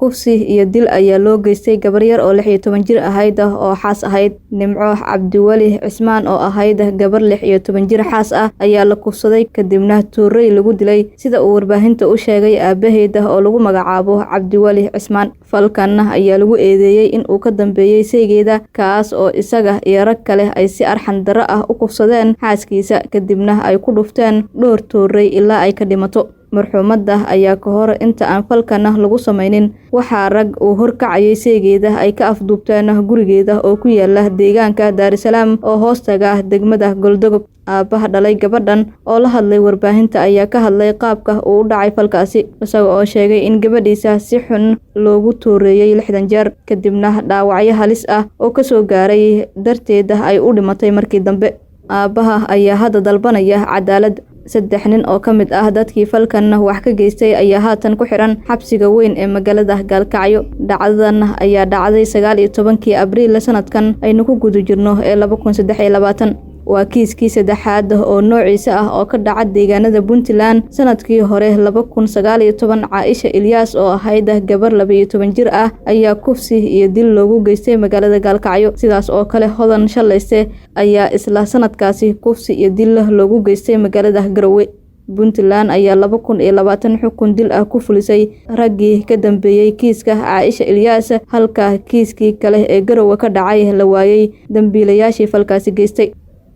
kufsi iyo dil ayaa loo geystay gabar yar oo 16 jir ahayd oo xaas ahayd. Nimco Cabdiwali Cismaan oo ahayd gabar 16 jir xaas ah ayaa la kufsaday kadibna tuuray lagu dilay sida uu warbaahinta u sheegay aabaheeda oo lagu magacaabo Cabdiwali Cismaan. Falkan ayaa lagu eedeeyay in uu ka dambeeyay saygeeda kaas oo isaga iyo rag kale ay si arxan darro ah u kufsadeen xaaskiisa kadibna ay ku dhufteen dhowr tuuray ilaa ay ka dhimato. Marxuumadda ayaa ka hor inta aan falkan lagu samaynin waxaa rag uu horkacayay saygeeda ay ka afduubteen gurigeeda oo ku yaala deegaanka Dar es Salaam oo hoostaga degmada Goldogob. Aabaha dhalay gabadhan oo la hadlay warbaahinta ayaa ka hadlay qaabka uu u dhacay falkaasi isaga oo sheegay in gabadhiisa si xun loogu tuureeyay 60 jeer kadibna dhaawacyo halis ah oo ka soo gaaray darteeda ay u dhimatay markii dambe. Aabaha ayaa hadda dalbanaya cadaalad. 3 nin oo ka mid ah dadkii falkan wax ka geystay ayaa haatan ku xiran xabsiga weyn ee magaalada Gaalkacyo. Dhacdadan ayaa dhacday 19 Abriil sanadkan aynu ku guda jirno ee 2023. waa kiiskii saddexaad oo noociisa ah oo ka dhaca deegaanada Puntland sanadkii hore 2019. Caaisha Ilyas oo ahayd gabar 12 jir ah ayaa kufsi iyo dil loogu geystay magaalada Gaalkacyo. sidaas oo kale Hodan Shalayste ayaa isla sanadkaasi kufsi iyo dil loogu geystay magaalada Garowe. Puntland ayaa 2020 xukun dil ah ku fulisay raggii ka dambeeyay kiiska Caaisha Ilyas halka kiiskii kale ee Garowe ka dhacay la waayay dambiilayaashii falkaasi geystay.